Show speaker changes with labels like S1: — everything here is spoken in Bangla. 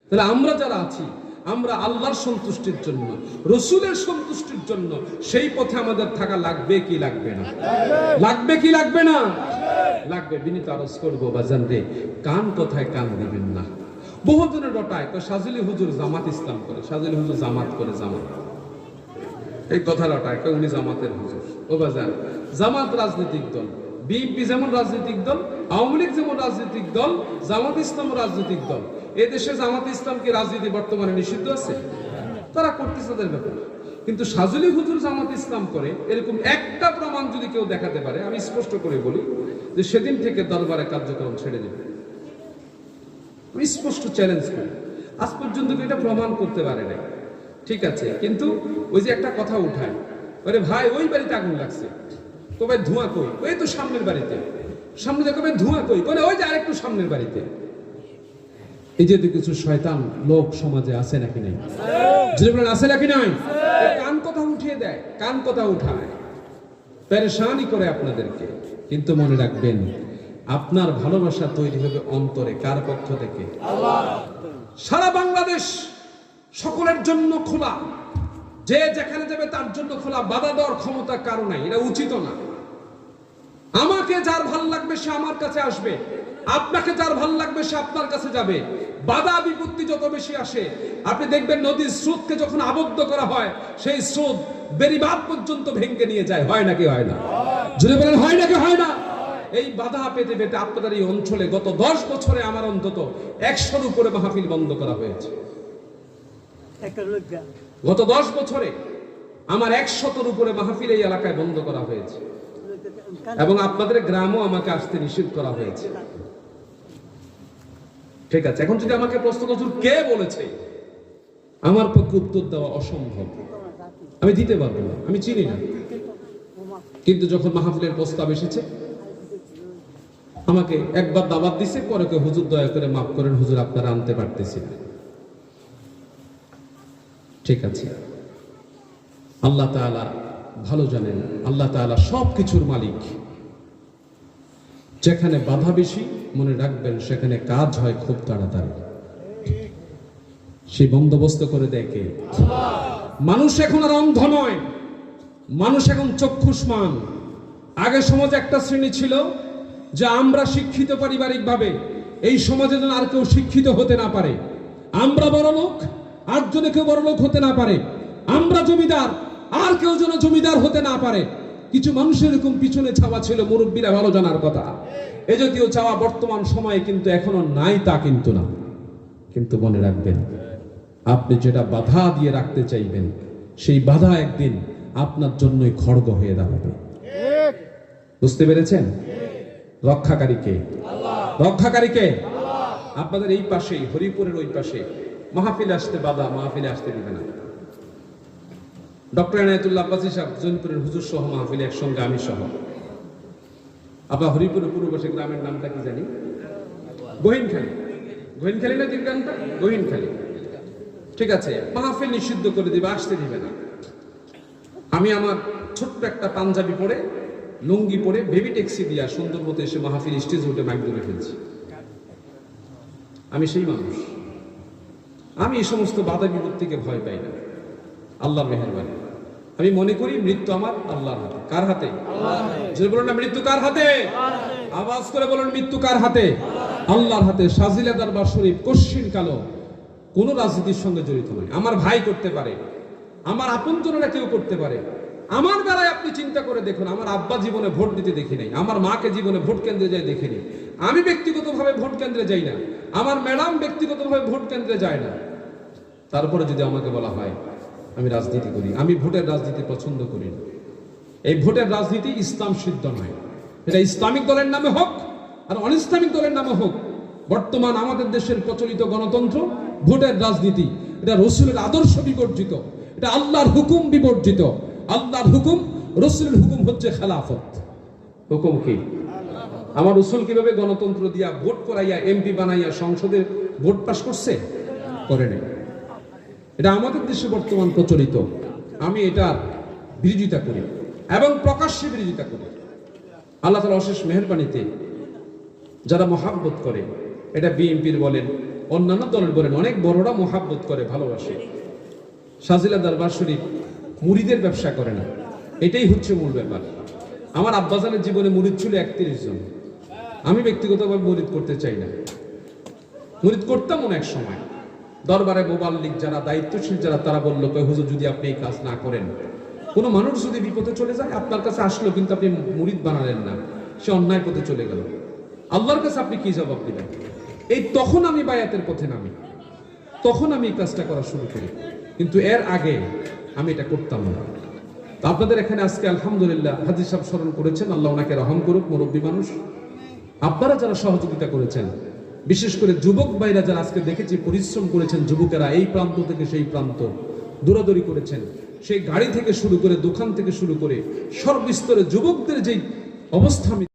S1: তাহলে আমরা যারা আছি, আমরা আল্লাহর সন্তুষ্টির জন্য, রসুলের সন্তুষ্টির জন্য সেই পথে আমাদের থাকা লাগবে কি লাগবে না? লাগবে কি লাগবে না? লাগবে। বিনীত আরজ করবো বাজান রে, কান কথায় কান দিবেন না। বহুজনের রটায় তো সাজলি হুজুর জামাত ইসলাম করে, সাজলি হুজুর জামাত করে, জামাত এই কথা রটায় কেউ উনি জামাতের হুজুর। ও বাজান, জামাত রাজনৈতিক দল, বিএনপি যেমন রাজনৈতিক দল, আওয়ামী লীগ যেমন রাজনৈতিক দল, জামাত ইসলাম রাজনৈতিক দল। এদেশে জামাত ইসলাম কি রাজনীতি বর্তমানে নিষিদ্ধ আছে? তারা করতেছে তাদের ব্যাপার। কিন্তু সাজলি হুজুর জামাত ইসলাম করে এরকম একটা প্রমাণ যদি কেউ দেখাতে পারে, আমি স্পষ্ট করে বলি যে সেদিন থেকে দরবারে কার্যক্রম ছেড়ে দেবে। আমি স্পষ্ট চ্যালেঞ্জ করি, আজ পর্যন্ত এটা প্রমাণ করতে পারে নাই। ঠিক আছে, কিন্তু ওই যে একটা কথা উঠায়, আরে ভাই ওই বাড়িতে আগুন লাগছে, কবে ধোঁয়া কই? ওই তো সামনের বাড়িতে। সামনে যে কবে ধোঁয়া কই? বলে ওই যে আরেকটু সামনের বাড়িতে। এই যে কিছু শয়তান লোক সমাজে আছে নাকি নাই? যদি বলেন আছে নাকি নাই? কান কথা উঠিয়ে দেয়, কান কথা উঠায়, পেরেশানি করে আপনাদেরকে। কিন্তু মনে রাখবেন, আপনার ভালোবাসা তৈরি হবে অন্তরে। কার পক্ষ থেকে? আল্লাহ। সারা বাংলাদেশ সকলের জন্য খোলা, যে যেখানে যাবে তার জন্য খোলা। বাধা দেওয়ার ক্ষমতা কারো নাই, এটা উচিত না। আমাকে যার ভাল লাগবে সে আমার কাছে আসবে, আপনাকে যার ভাল লাগবে সে আপনার কাছে যাবে। বাধা বিপত্তি যত বেশি আসে, আপনি দেখবেন নদীর স্রোতকে যখন আবদ্ধ করা হয়, সেই স্রোত বেড়িবাঁধ পর্যন্ত ভেঙে নিয়ে যায়। হয় নাকি হয় না? যদি বলেন হয় নাকি হয় না? এই বাধা পেতে পেতে আপনাদের এই অঞ্চলে গত 10 বছরে আমার অন্তত 100-র উপরে মাহফিল বন্ধ করা হয়েছে। গত 10 বছরে আমার 100-র উপরে মাহফিল এই এলাকায় বন্ধ করা হয়েছে, এবং আপনাদের গ্রামও আমাকে আসতে নিষেধ করা হয়েছে। ঠিক আছে, এখন যদি আমাকে প্রশ্ন করুন কে বলেছে, আমার পক্ষে উত্তর দেওয়া অসম্ভব, আমি দিতে পারবো না, আমি চিনি না। কিন্তু যখন মাহফিলের প্রস্তাব এসেছে, আমাকে একবার দাওয়াত দিছে, পরে কে হুজুর দয়া করে মাফ করেন হুজুর, আপনারা আনতে পারতেছি না। ঠিক আছে, আল্লাহ তাআলা ভালো জানেন, আল্লাহ তাআলা সবকিছুর মালিক। যেখানে বাধা বেশি, মনে রাখবেন সেখানে কাজ হয় খুব তাড়াতাড়ি। সেই বন্দোবস্ত করে দেখে মানুষ এখন আর অন্ধ নয়, মানুষ এখন চক্ষুষ্মান। আগে সমাজে একটা শ্রেণী ছিল যে আমরা শিক্ষিত পারিবারিক ভাবে, এই সমাজে যেন আর কেউ শিক্ষিত হতে না পারে, আমরা বড় লোক আর যেন কেউ বড় লোক হতে না পারে, আমরা জমিদার আর কেউ যেন জমিদার হতে না পারে। কিছু মানুষের এরকম পিছনে চাওয়া ছিল, মুরব্বীরা ভালো জানার কথা। এ জাতীয় চাওয়া বর্তমান সময়ে কিন্তু এখনো নাই, তা কিন্তু না। কিন্তু মনে রাখবেন, আপনি যেটা বাধা দিয়ে রাখতে চাইবেন, সেই বাধা একদিন আপনার জন্যই খড়গ হয়ে দাঁড়াবে। বুঝতে পেরেছেন? রক্ষাকারীকে, রক্ষাকারীকে। আপনাদের এই পাশেই, হরিপুরের ওই পাশে মাহফিলে আসতে বাধা, মাহফিলে আসতে দিবে না। ডক্টর এনায়েতুল্লাহ আব্বাসী সাহেব জৈনপুরের হুজুর সহ মাহফিলে একসঙ্গে, আমি সহ। আপনার হরিপুরের পূর্বপাশে গ্রামের নামটা কি জানি? গহিনখালী। গহিনখালী না দিন গ্রামটা? গহিনখালী। ঠিক আছে, মাহফিল নিষিদ্ধ করে দিবে, আসতে দিবে না। আমি আমার ছোট্ট একটা পাঞ্জাবি পরে, লুঙ্গি পরে, বেবি ট্যাক্সি দিয়া সুন্দর মতো এসে মাহফিল স্টেজ উঠে মাইক ধরে ফেলছি। আমি সেই মানুষ। আমি এই সমস্ত বাধা বিপত্তিকে ভয় পাই না, আল্লাহর মেহেরবানি। আমি মনে করি মৃত্যু আমার আল্লাহর হাতে। কার হাতে? যে বলুন না মৃত্যু কার হাতে? আওয়াজ করে বলুন মৃত্যু কার হাতে? আল্লাহর হাতে। সাজিলা দরবার শরীফ কশ্চিন কালো কোন রাজনীতির সঙ্গে জড়িত নয়। আমার ভাই করতে পারে, আমার আপনজনেরা কেউ করতে পারে। আমার বেলায় আপনি চিন্তা করে দেখুন, আমার আব্বা জীবনে ভোট দিতে দেখি নাই, আমার মাকে জীবনে ভোট কেন্দ্রে যাই দেখিনি, আমি ব্যক্তিগতভাবে ভোট কেন্দ্রে যাই না, আমার ম্যাডাম ব্যক্তিগতভাবে ভোট কেন্দ্রে যায় না। তারপরে যদি আমাকে বলা হয় আমি রাজনীতি করি, আমি ভোটের রাজনীতি পছন্দ করি না। এই ভোটের রাজনীতি ইসলাম সিদ্ধ নয়। এটা ইসলামিক দলের নামে হোক আর অনিসলামিক দলের নামে হোক, বর্তমান আমাদের দেশের প্রচলিত গণতন্ত্র, ভোটের রাজনীতি, এটা রসুলের আদর্শ বিবর্জিত, এটা আল্লাহর হুকুম বিবর্জিত। আল্লাহর হুকুম, রসুলের হুকুম হচ্ছে খেলাফত। হুকুম কি? আমার রসুল কিভাবে গণতন্ত্র দিয়া ভোট করাইয়া এমপি বানাইয়া সংসদে ভোট পাস করছে? করে নেই। এটা আমাদের দেশে বর্তমান প্রচলিত। আমি এটার বিরোধিতা করি এবং প্রকাশ্যে বিরোধিতা করি। আল্লাহ তাআলা অশেষ মেহেরবানিতে যারা মহাব্বত করে, এটা বিএনপির বলেন, অন্যান্য দলের বলেন, অনেক বড়রা মোহাব্বত করে, ভালোবাসে। শাহজিলা দরবার শরীফ মুরিদের ব্যবসা করে না, এটাই হচ্ছে মূল ব্যাপার। আমার আব্বাজানের জীবনে মুরিদ ছিল 31 জন। আমি ব্যক্তিগতভাবে মুরিদ করতে চাই না, মুরিদ করতাম অনেক সময়। দরবারে মোবাল্লিক যারা, দায়িত্বশীল যারা, তারা বললো, হুজুর যদি আপনি এই কাজ না করেন, কোনো মানুষ যদি বিপদে চলে যায়, আপনার কাছে আসলো কিন্তু আপনি মুরিদ বানালেন না, সে অন্যায় পথে চলে গেল, আল্লাহর কাছে আপনি কি জবাব দিবেন? এই তখন আমি বায়াতের পথে নামি, তখন আমি এই কাজটা করা শুরু করি, কিন্তু এর আগে আমি এটা করতাম না। তো আপনাদের এখানে আজকে আলহামদুলিল্লাহ হাজী সাহেব স্মরণ করেছেন, আল্লাহ ওনাকে রহম করুক, মুরব্বী মানুষ। আপনারা যারা সহযোগিতা করেছেন, বিশেষ করে যুবক ভাইরা যারা আজকে দেখেছি পরিশ্রম করেছেন, যুবকেরা এই প্রান্ত থেকে সেই প্রান্ত দৌড়াদৌড়ি করেছেন, সেই গাড়ি থেকে শুরু করে, দোকান থেকে শুরু করে সর্বস্তরে যুবকদের যেই অবস্থা আমি